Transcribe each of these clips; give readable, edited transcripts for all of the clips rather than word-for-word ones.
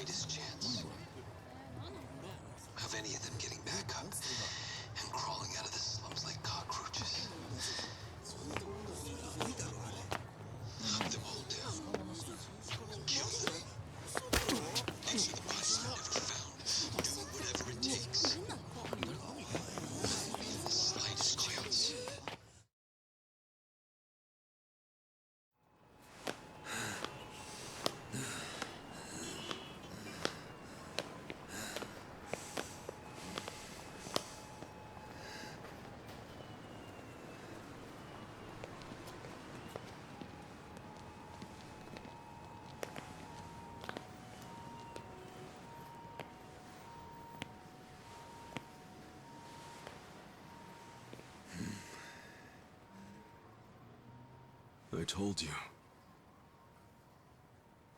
slightest chance of any of them getting back up and crawling out of the slums like cockroaches. Hunt them all down. Kill them. Make sure the bodies are never found. Do whatever it takes. The slightest chance. I told you.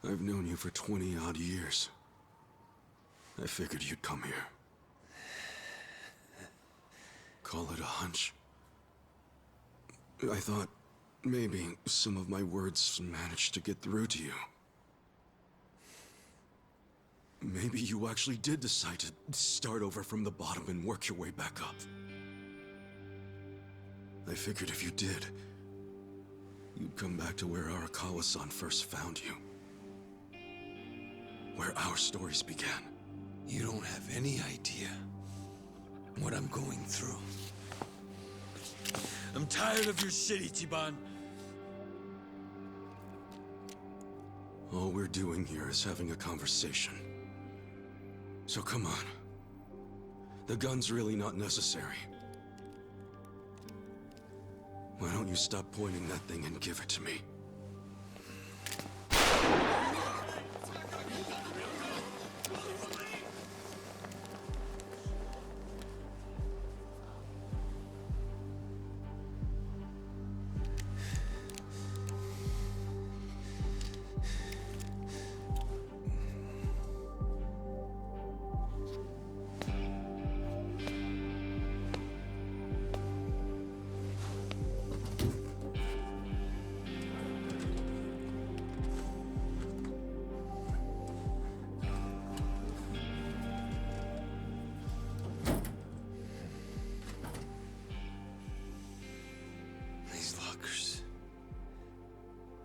I've known you for 20-odd years. I figured you'd come here. Call it a hunch. I thought maybe some of my words managed to get through to you. Maybe you actually did decide to start over from the bottom and work your way back up. I figured if you did, you'd come back to where Arakawa-san first found you. Where our stories began. You don't have any idea what I'm going through. I'm tired of your shit, Ichiban. All we're doing here is having a conversation. So come on. The gun's really not necessary. Why don't you stop pointing that thing and give it to me?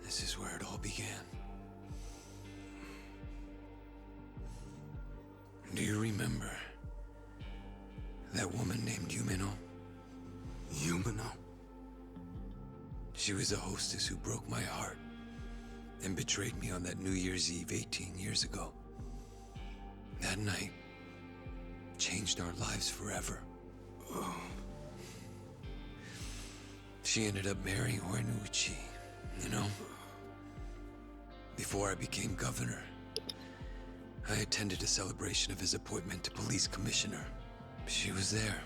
This is where it all began. Do you remember that woman named Yumino? Yumino? She was a hostess who broke my heart and betrayed me on that New Year's Eve 18 years ago. That night changed our lives forever. Oh. She ended up marrying Horiguchi, you know? Before I became governor, I attended a celebration of his appointment to police commissioner. She was there.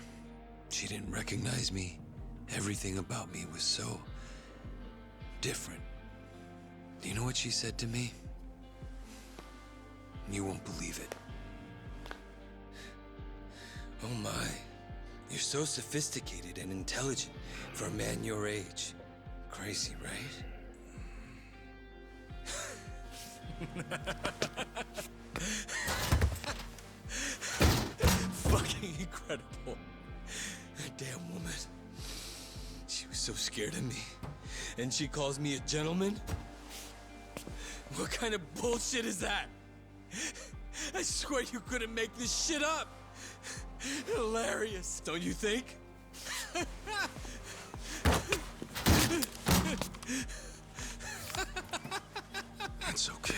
She didn't recognize me. Everything about me was so different. Do you know what she said to me? You won't believe it. Oh my, you're so sophisticated and intelligent for a man your age. Crazy, right? Fucking incredible. That damn woman. She was so scared of me. And she calls me a gentleman? What kind of bullshit is that? I swear you couldn't make this shit up. Hilarious, don't you think? It's okay.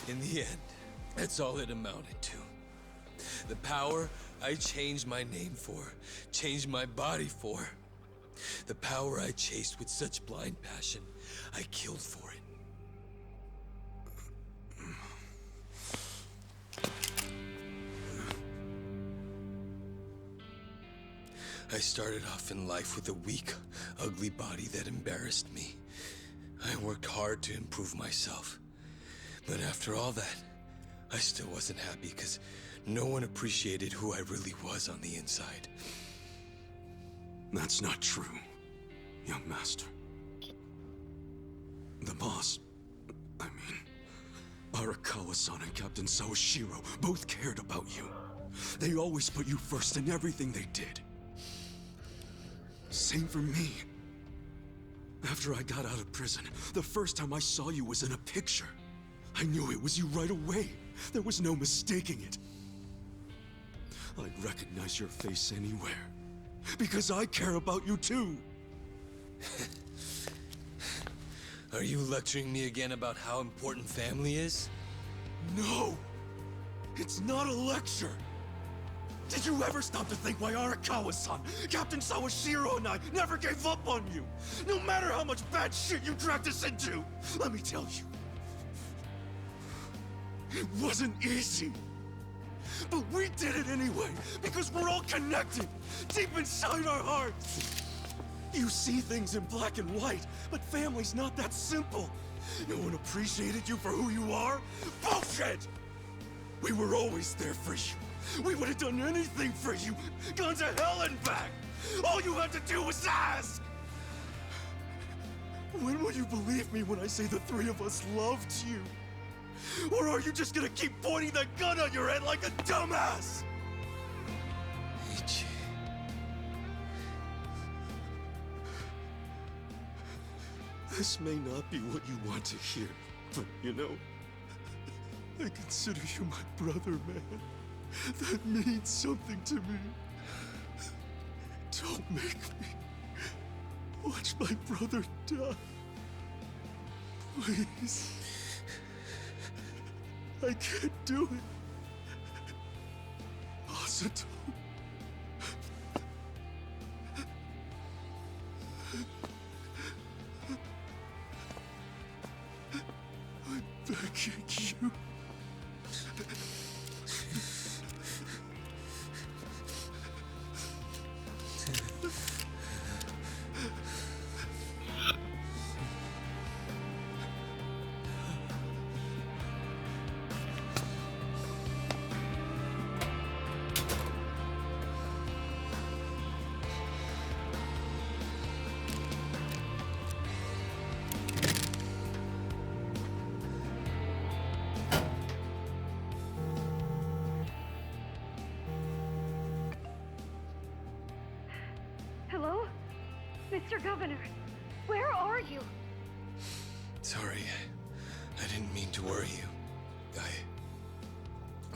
In the end, that's all it amounted to. The power I changed my name for, changed my body for. The power I chased with such blind passion, I killed for it. I started off in life with a weak, ugly body that embarrassed me. I worked hard to improve myself. But after all that, I still wasn't happy because no one appreciated who I really was on the inside. That's not true, young master. The boss, I mean, Arakawa-san and Captain Sawashiro both cared about you. They always put you first in everything they did. Same for me. After I got out of prison, the first time I saw you was in a picture. I knew it was you right away. There was no mistaking it. I'd recognize your face anywhere. Because I care about you too. Are you lecturing me again about how important family is? No! It's not a lecture! Did you ever stop to think why Arakawa-san, Captain Sawashiro and I never gave up on you? No matter how much bad shit you dragged us into! Let me tell you. It wasn't easy. But we did it anyway, because we're all connected, deep inside our hearts. You see things in black and white, but family's not that simple. No one appreciated you for who you are? Bullshit! We were always there for you. We would have done anything for you. Gone to hell and back. All you had to do was ask. When will you believe me when I say the three of us loved you? Or are you just gonna keep pointing that gun on your head like a dumbass? Ichi. This may not be what you want to hear, but you know, I consider you my brother, man. That means something to me. Don't make me watch my brother die. Please. I can't do it. Masato. I'm begging you. Hello? Mr. Governor, where are you? Sorry, I didn't mean to worry you.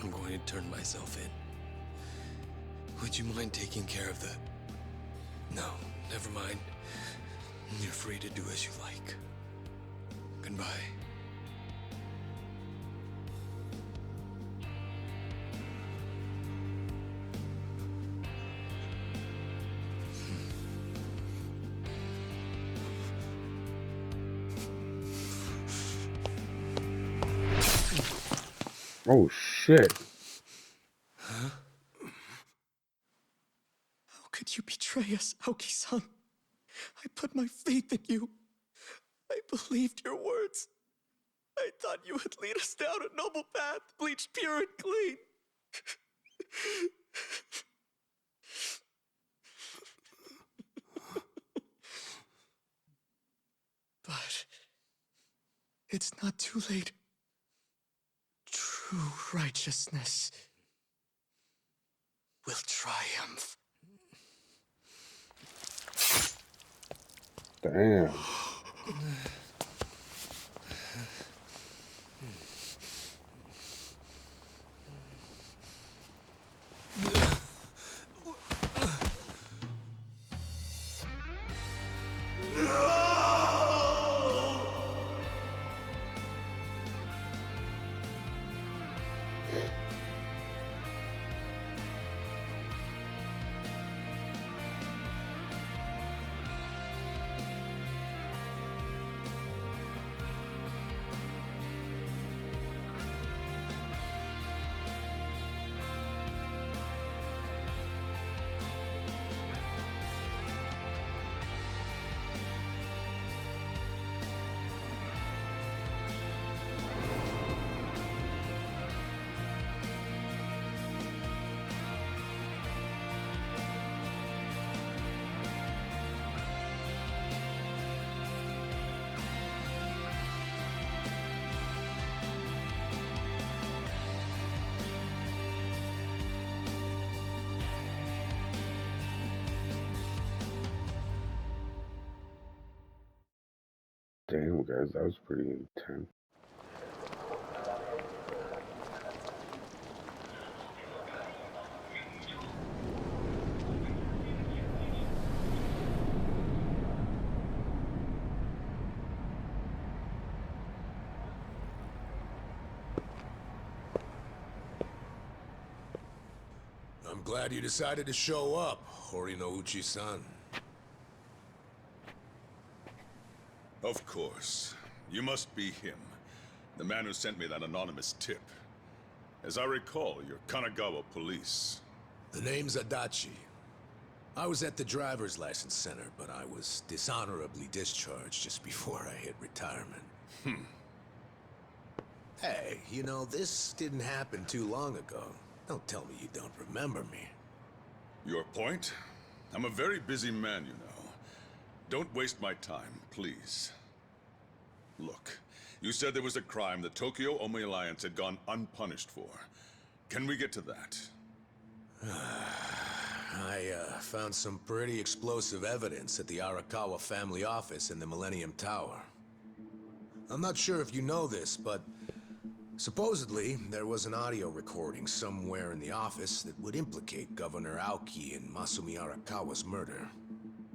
I'm going to turn myself in. Would you mind taking care of the... No, never mind. You're free to do as you like. Goodbye. Oh shit. How could you betray us, Aoki-san? I put my faith in you. I believed your words. I thought you would lead us down a noble path, bleached pure and clean. But it's not too late. True righteousness will triumph. Damn. Damn, guys, that was pretty intense. I'm glad you decided to show up, Horinouchi-san. Of course. You must be him. The man who sent me that anonymous tip. As I recall, you're Kanagawa police. The name's Adachi. I was at the driver's license center, but I was dishonorably discharged just before I hit retirement. Hey, you know, this didn't happen too long ago. Don't tell me you don't remember me. Your point? I'm a very busy man, you know. Don't waste my time, please. Look, you said there was a crime the Tokyo Omi Alliance had gone unpunished for. Can we get to that? I found some pretty explosive evidence at the Arakawa family office in the Millennium Tower. I'm not sure if you know this, but supposedly there was an audio recording somewhere in the office that would implicate Governor Aoki in Masumi Arakawa's murder.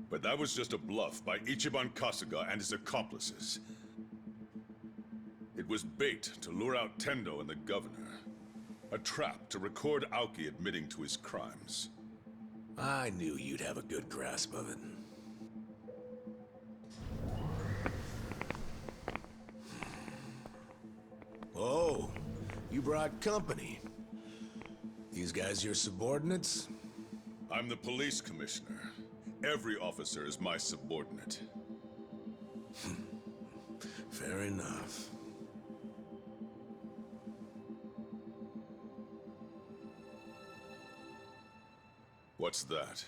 But that was just a bluff by Ichiban Kasuga and his accomplices. It was bait to lure out Tendo and the governor. A trap to record Aoki admitting to his crimes. I knew you'd have a good grasp of it. Oh, you brought company. These guys your subordinates? I'm the police commissioner. Every officer is my subordinate. Fair enough. What's that?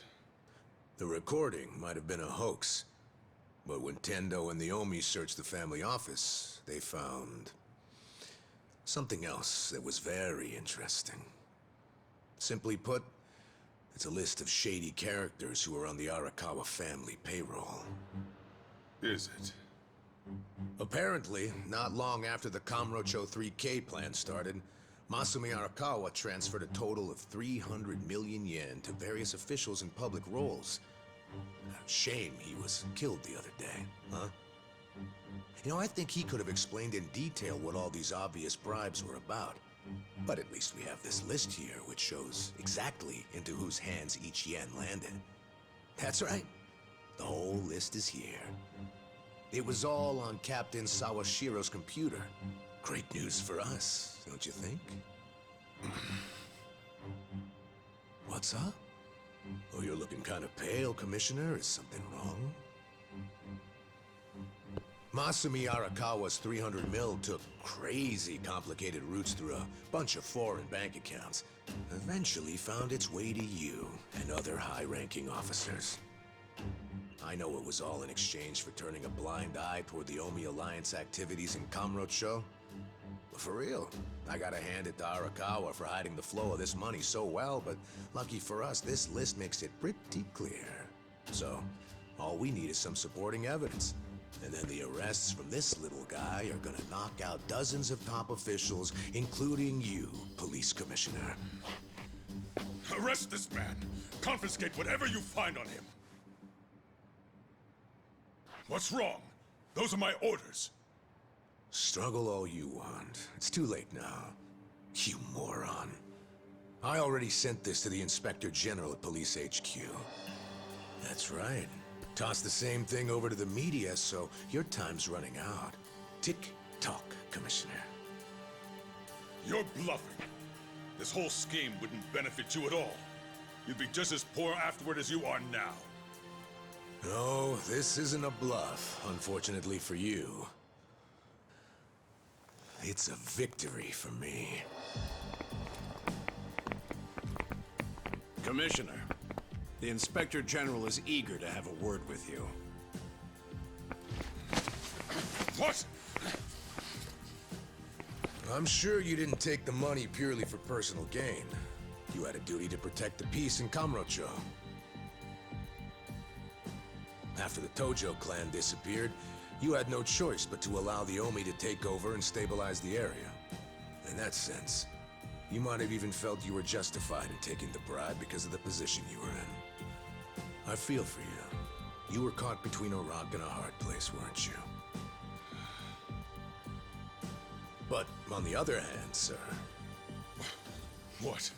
The recording might have been a hoax, but when Tendo and the Omi searched the family office, they found something else that was very interesting. Simply put, it's a list of shady characters who are on the Arakawa family payroll. Is it? Apparently, not long after the Kamurocho 3K plan started, Masumi Arakawa transferred a total of 300 million yen to various officials in public roles. Shame he was killed the other day, huh? You know, I think he could have explained in detail what all these obvious bribes were about. But at least we have this list here, which shows exactly into whose hands each yen landed. That's right. The whole list is here. It was all on Captain Sawashiro's computer. Great news for us, don't you think? What's up? Oh, you're looking kind of pale, Commissioner. Is something wrong? Masumi Arakawa's 300 mil took crazy complicated routes through a bunch of foreign bank accounts. Eventually found its way to you and other high-ranking officers. I know it was all in exchange for turning a blind eye toward the Omi Alliance activities in Kamurocho. But for real, I gotta hand it to Arakawa for hiding the flow of this money so well, but lucky for us, this list makes it pretty clear. So, all we need is some supporting evidence. And then the arrests from this little guy are gonna knock out dozens of top officials, including you, Police Commissioner. Arrest this man! Confiscate whatever you find on him! What's wrong? Those are my orders. Struggle all you want. It's too late now. You moron. I already sent this to the Inspector General at Police HQ. That's right. Toss the same thing over to the media, so your time's running out. Tick-tock, Commissioner. You're bluffing. This whole scheme wouldn't benefit you at all. You'd be just as poor afterward as you are now. No, this isn't a bluff, unfortunately for you. It's a victory for me. Commissioner, the Inspector General is eager to have a word with you. What? I'm sure you didn't take the money purely for personal gain. You had a duty to protect the peace in Kamurocho. After the Tojo clan disappeared, You had no choice but to allow the Omi to take over and stabilize the area. In that sense, you might have even felt you were justified in taking the bribe because of the position you were in. I feel for you. You were caught between a rock and a hard place, weren't you? But on the other hand, sir... What?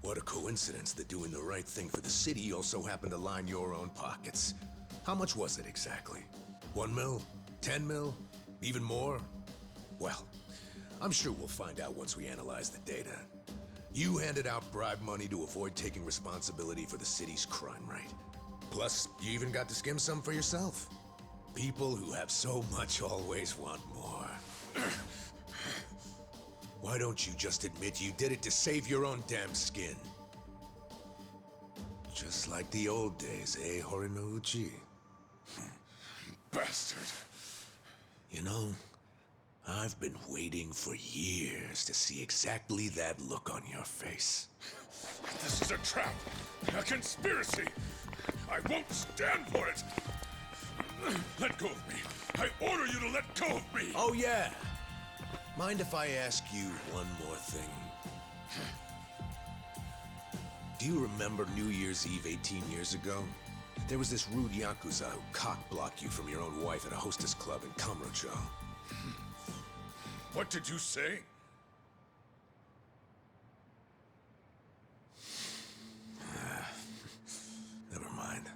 What a coincidence that doing the right thing for the city also happened to line your own pockets. How much was it exactly? 1 mil? 10 mil? Even more? Well, I'm sure we'll find out once we analyze the data. You handed out bribe money to avoid taking responsibility for the city's crime rate. Plus, you even got to skim some for yourself. People who have so much always want more. Why don't you just admit you did it to save your own damn skin? Just like the old days, eh, Horinouchi? Bastard! You know, I've been waiting for years to see exactly that look on your face. This is a trap! A conspiracy! I won't stand for it! Let go of me! I order you to let go of me! Oh, yeah! Mind if I ask you one more thing? Do you remember New Year's Eve 18 years ago? There was this rude Yakuza who cock-blocked you from your own wife at a hostess club in Kamurocho. What did you say? Never mind.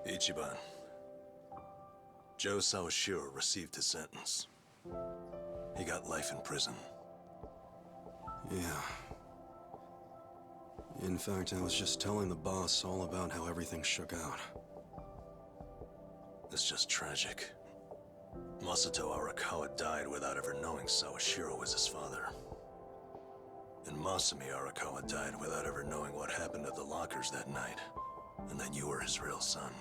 Ichiban. Joe Sawashiro received his sentence. He got life in prison. Yeah. In fact, I was just telling the boss all about how everything shook out. It's just tragic. Masato Arakawa died without ever knowing Sawashiro was his father. And Masumi Arakawa died without ever knowing what happened at the lockers that night, and that you were his real son.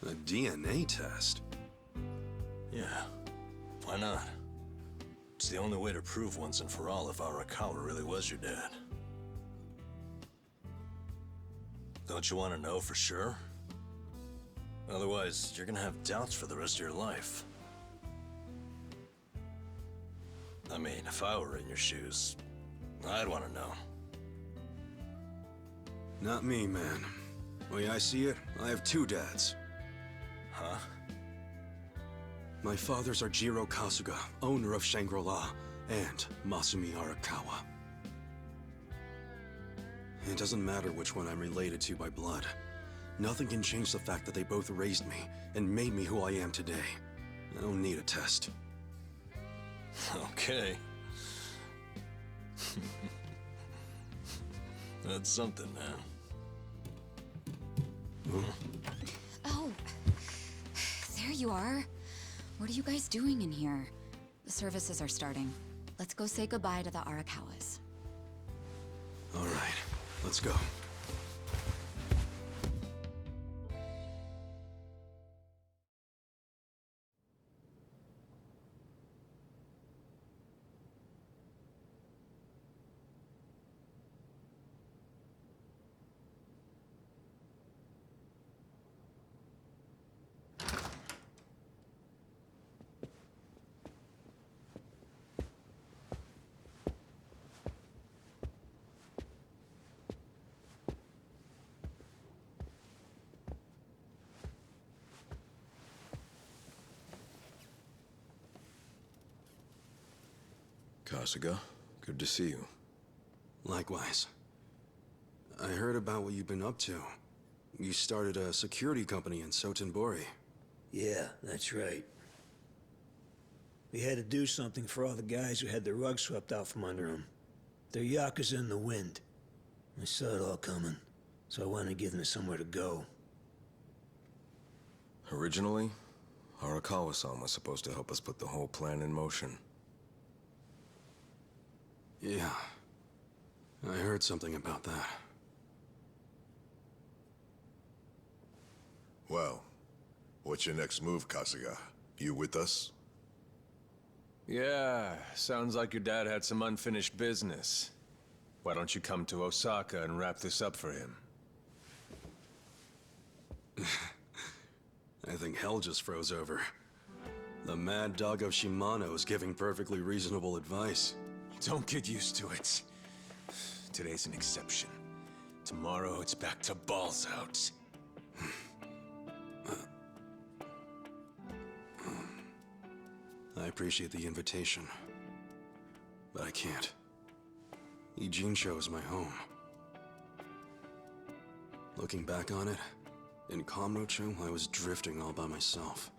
A DNA test? Yeah, why not? It's the only way to prove once and for all if Arakawa really was your dad. Don't you want to know for sure? Otherwise, you're gonna have doubts for the rest of your life. I mean, if I were in your shoes, I'd want to know. Not me, man. The way I see it, I have two dads. Huh? My fathers are Jiro Kasuga, owner of Shangri-La, and Masumi Arakawa. It doesn't matter which one I'm related to by blood. Nothing can change the fact that they both raised me and made me who I am today. I don't need a test. Okay. That's something, man. Oh, there you are. What are you guys doing in here? The services are starting. Let's go say goodbye to the Arakawas. All right, let's go. Kasuga, good to see you. Likewise. I heard about what you've been up to. You started a security company in Sotenbori. Yeah, that's right. We had to do something for all the guys who had their rug swept out from under them. They're Yakuza in the wind. I saw it all coming, so I wanted to give them somewhere to go. Originally, Arakawa-san was supposed to help us put the whole plan in motion. Yeah. I heard something about that. Well, what's your next move, Kasuga? You with us? Yeah, sounds like your dad had some unfinished business. Why don't you come to Osaka and wrap this up for him? I think hell just froze over. The mad dog of Shimano is giving perfectly reasonable advice. Don't get used to it. Today's an exception. Tomorrow it's back to balls out. I appreciate the invitation, but I can't. Ijincho is my home. Looking back on it, in Kamurocho, I was drifting all by myself.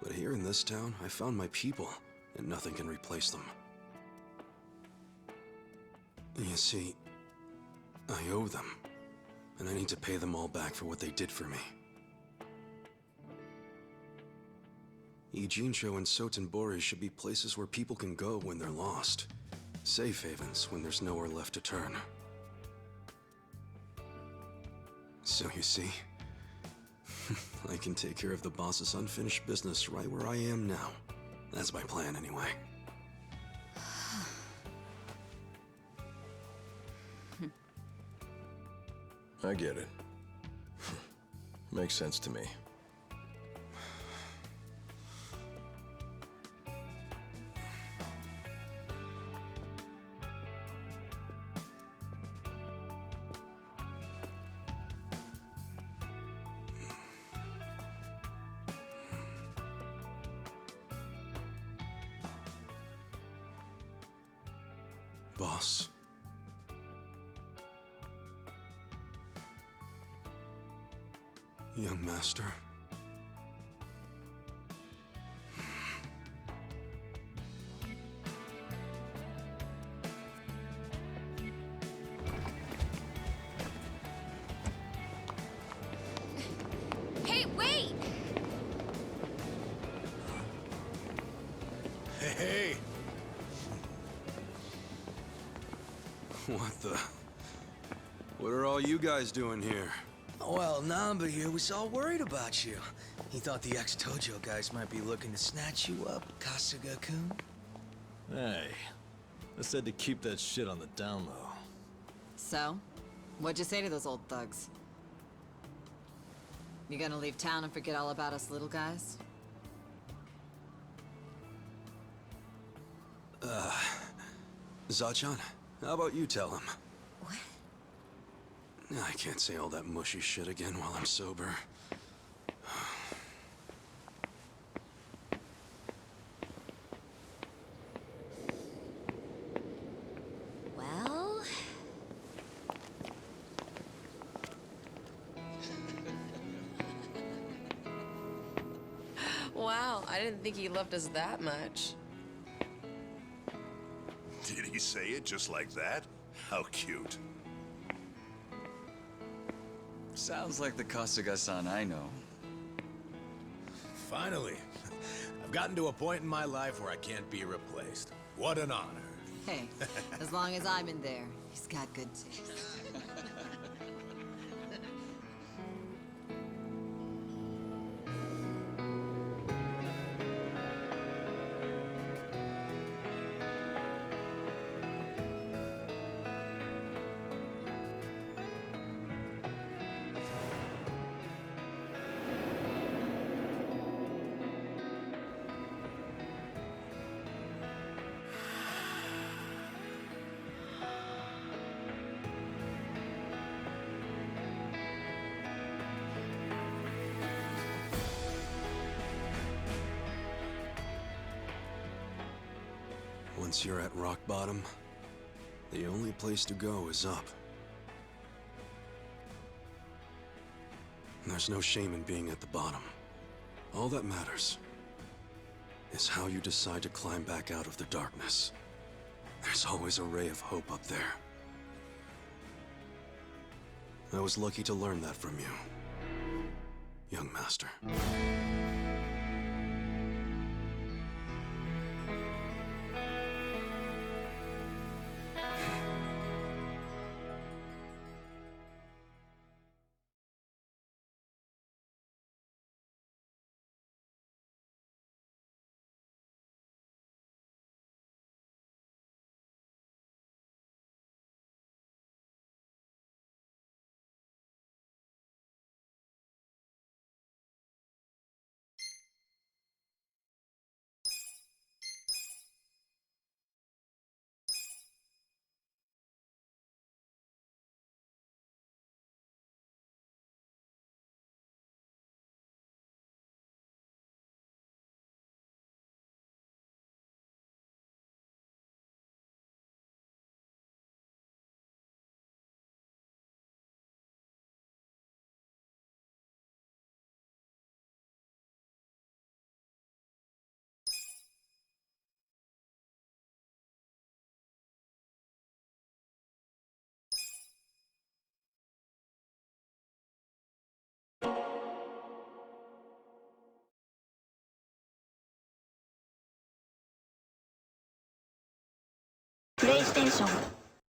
But here in this town, I found my people, and nothing can replace them. You see, I owe them, and I need to pay them all back for what they did for me. Ijincho and Sotenbori should be places where people can go when they're lost. Safe havens when there's nowhere left to turn. So you see, I can take care of the boss's unfinished business right where I am now. That's my plan anyway. I get it. Makes sense to me. Boss. Young master. Hey, wait! Hey! What the? What are all you guys doing here? Well, Namba here was all worried about you. He thought the ex-Tojo guys might be looking to snatch you up, Kasuga-kun. Hey, I said to keep that shit on the down low. So? What'd you say to those old thugs? You gonna leave town and forget all about us little guys? Zachan, how about you tell him? What? I can't say all that mushy shit again while I'm sober. Well... Wow, I didn't think he loved us that much. Did he say it just like that? How cute. Sounds like the Kasuga-san I know. Finally. I've gotten to a point in my life where I can't be replaced. What an honor. Hey, as long as I'm in there, he's got good taste. Once you're at rock bottom, the only place to go is up. There's no shame in being at the bottom. All that matters is how you decide to climb back out of the darkness. There's always a ray of hope up there. I was lucky to learn that from you, young master. PlayStation